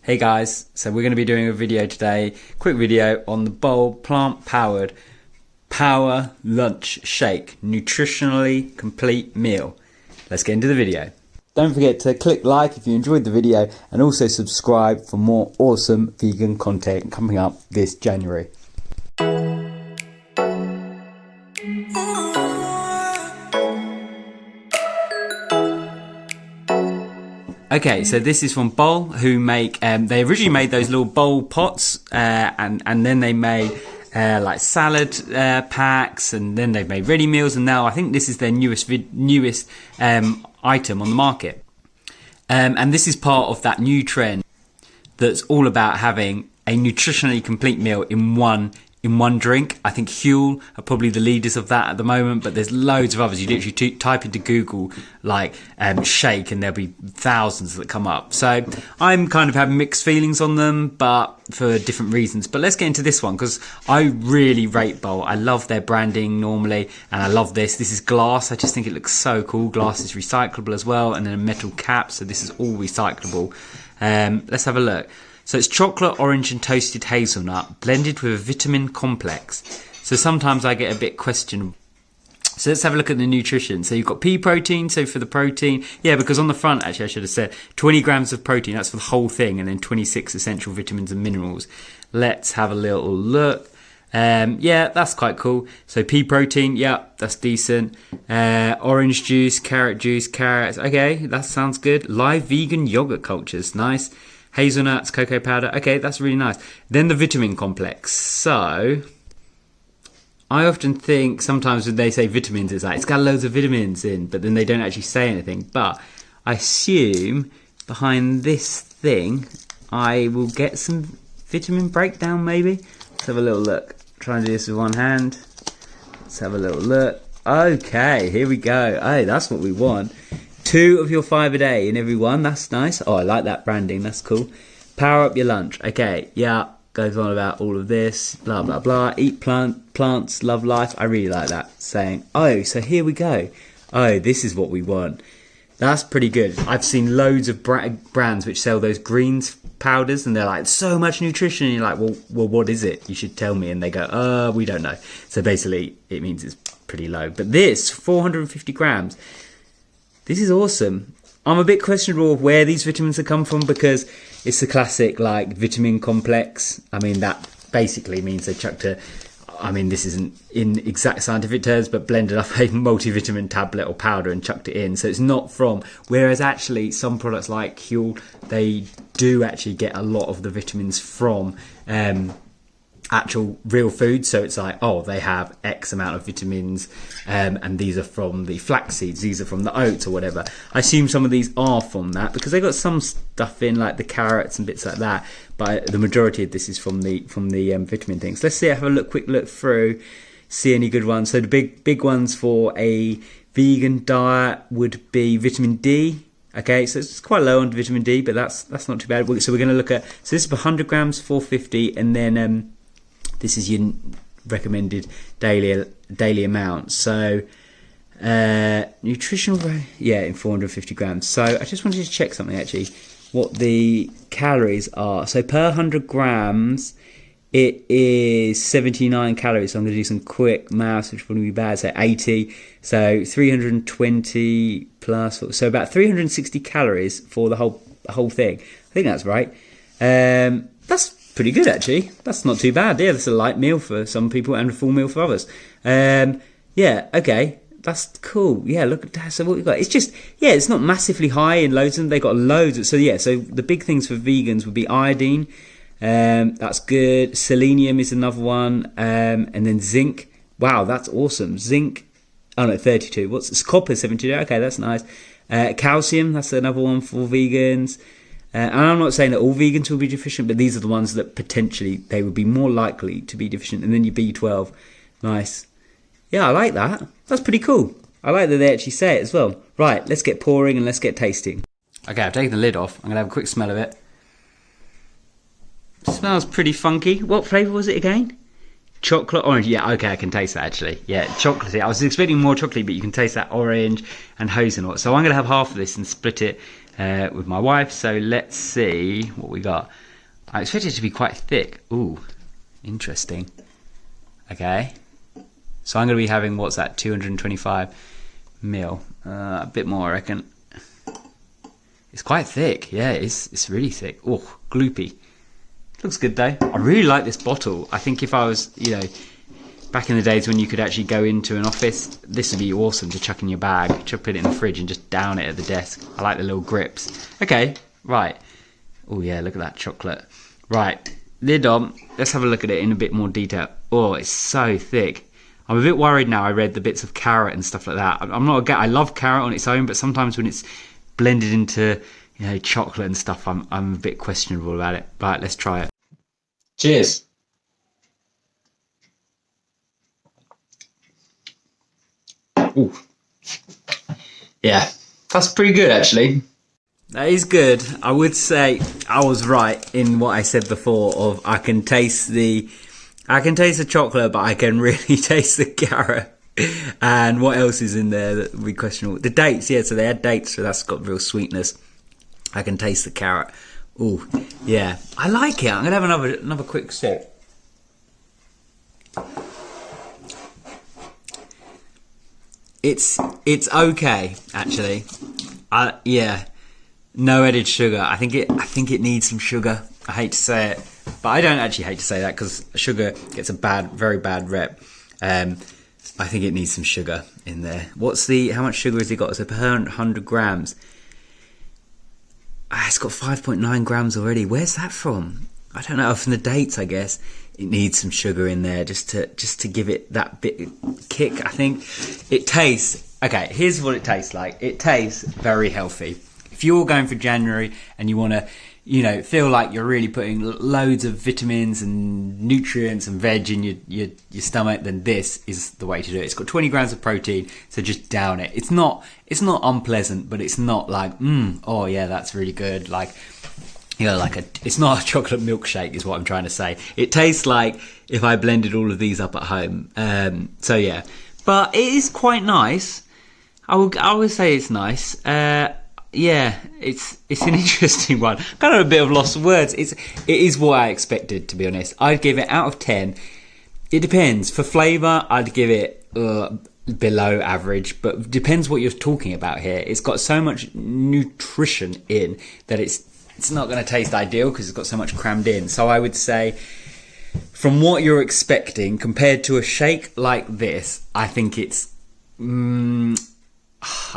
Hey guys, so we're going to be doing a video today, quick video on the Bowl plant-powered power lunch shake, nutritionally complete meal. Let's get into the video. Don't forget to click like if you enjoyed the video and also subscribe for more awesome vegan content coming up this January. Okay, so this is from Bowl, who make, they originally made those little bowl pots, and then they made like salad packs, and then they've made ready meals, and now I think this is their newest item on the market. And this is part of that new trend that's all about having a nutritionally complete meal in one drink. I think Huel are probably the leaders of that at the moment, but there's loads of others. You literally type into Google like shake and there'll be thousands that come up. So I'm kind of having mixed feelings on them, but for different reasons. But let's get into this one because I really rate Bowl. I love their branding normally, and I love this. This is glass. I just think it looks so cool. Glass is recyclable as well, and then a metal cap, so this is all recyclable. Let's have a look. So it's chocolate, orange and toasted hazelnut blended with a vitamin complex. So sometimes I get a bit questionable. So let's have a look at the nutrition. So you've got pea protein. So for the protein, yeah, because on the front, actually I should have said 20 grams of protein. That's for the whole thing. And then 26 essential vitamins and minerals. Let's have a little look. Yeah, that's quite cool. So pea protein, yeah, that's decent. Orange juice, carrots. Okay, that sounds good. Live vegan yogurt cultures, nice. Hazelnuts, cocoa powder. Okay, that's really nice. Then the vitamin complex. So I often think sometimes when they say vitamins, it's like it's got loads of vitamins in, but then they don't actually say anything. But I assume behind this thing, I will get some vitamin breakdown maybe. Let's have a little look. Try and do this with one hand. Let's have a little look. Okay, here we go. Oh, that's what we want. 2 of your 5 a day in every one. That's nice. Oh, I like that branding. That's cool. Power up your lunch. Okay, yeah. Goes on about all of this. Blah, blah, blah. Eat plants, love life. I really like that saying. Oh, so here we go. Oh, this is what we want. That's pretty good. I've seen loads of brands which sell those greens powders, and they're like, so much nutrition. And you're like, well, what is it? You should tell me. And they go, we don't know. So basically, it means it's pretty low. But this, 450 grams. This is awesome. I'm a bit questionable of where these vitamins have come from because it's the classic like vitamin complex. I mean, that basically means they chucked this isn't in exact scientific terms, but blended up a multivitamin tablet or powder and chucked it in. So it's not from, whereas actually some products like Huel, they do actually get a lot of the vitamins from actual real food. So it's like, oh, they have X amount of vitamins, and these are from the flax seeds, these are from the oats or whatever. I assume some of these are from that because they got some stuff in like the carrots and bits like that, but the majority of this is from the vitamin things. Let's see, have a quick look through, see any good ones. So the big ones for a vegan diet would be vitamin D. Okay, so it's quite low on vitamin D, but that's not too bad. So we're going to look at, so this is 100 grams, 450, and then this is your recommended daily amount. So nutritional, yeah, in 450 grams. So I just wanted to check something actually, what the calories are. So per 100 grams, it is 79 calories. So I'm going to do some quick maths, which would probably be bad. So 80, so 320 plus, so about 360 calories for the whole thing. I think that's right. That's pretty good actually. That's not too bad. Yeah, that's a light meal for some people and a full meal for others. Yeah, okay, that's cool. Yeah, look at that. So what we got? It's just, yeah, it's not massively high in loads of them. They got loads. So yeah, so the big things for vegans would be iodine. That's good. Selenium is another one, and then zinc. Wow, that's awesome. Zinc. Oh no, 32. It's copper 72. Okay, that's nice. Calcium. That's another one for vegans. And I'm not saying that all vegans will be deficient, but these are the ones that potentially they would be more likely to be deficient. And then your B12, nice. Yeah, I like that. That's pretty cool. I like that they actually say it as well. Right, let's get pouring and let's get tasting. Okay, I've taken the lid off. I'm going to have a quick smell of it. Smells pretty funky. What flavour was it again? Chocolate, orange. Yeah, okay, I can taste that actually. Yeah, chocolatey. I was expecting more chocolate, but you can taste that orange and hazelnut. So I'm going to have half of this and split it with my wife. So let's see what we got. I expect it to be quite thick. Ooh, interesting. Okay. So I'm going to be having, what's that, 225 ml. A bit more, I reckon. It's quite thick. Yeah, it's really thick. Oh, gloopy. Looks good though. I really like this bottle. I think if I was, back in the days when you could actually go into an office, this would be awesome to chuck in your bag, chuck it in the fridge and just down it at the desk. I like the little grips. Okay, right. Oh yeah, look at that chocolate. Right, lid on. Let's have a look at it in a bit more detail. Oh, it's so thick. I'm a bit worried now. I read the bits of carrot and stuff like that. I'm not I love carrot on its own, but sometimes when it's blended into chocolate and stuff, I'm a bit questionable about it. Right, let's try it. Cheers. Ooh. Yeah, that's pretty good actually. That is good. I would say I was right in what I said before of I can taste the chocolate, but I can really taste the carrot. And what else is in there that would be questionable? The dates, yeah, so they had dates, so that's got real sweetness. I can taste the carrot. Ooh, yeah. I like it. I'm gonna have another quick sip. It's okay, actually. Yeah. No added sugar. I think it needs some sugar. I hate to say it, but I don't actually hate to say that because sugar gets a very bad rep. I think it needs some sugar in there. How much sugar has it got? It's per 100 grams. It's got 5.9 grams already. Where's that from? I don't know. From the dates, I guess. It needs some sugar in there just to give it that bit kick. I think it tastes. Okay, here's what it tastes like. It tastes very healthy. If you're going for January and you want to, feel like you're really putting loads of vitamins and nutrients and veg in your stomach, then this is the way to do it. It's got 20 grams of protein, so just down it. It's not unpleasant, but it's not like, oh yeah, that's really good. Like, it's not a chocolate milkshake is what I'm trying to say. It tastes like if I blended all of these up at home. So yeah, but it is quite nice. I would say it's nice. Yeah, it's an interesting one. Kind of a bit of loss of words. It is what I expected, to be honest. I'd give it out of 10. It depends. For flavour, I'd give it below average, but it depends what you're talking about here. It's got so much nutrition in that it's not going to taste ideal because it's got so much crammed in. So I would say, from what you're expecting, compared to a shake like this, I think it's...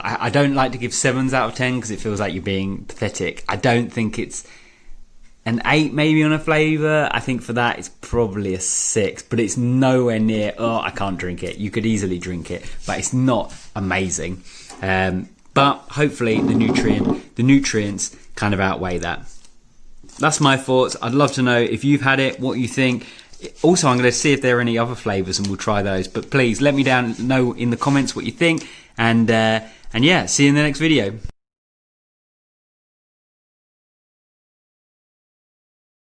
I don't like to give 7s out of 10 because it feels like you're being pathetic. I don't think it's an 8 maybe on a flavour. I think for that it's probably a 6, but it's nowhere near, I can't drink it. You could easily drink it, but it's not amazing. But hopefully the nutrients kind of outweigh that. That's my thoughts. I'd love to know if you've had it, what you think. Also, I'm going to see if there are any other flavours and we'll try those. But please let me know in the comments what you think. And yeah, see you in the next video.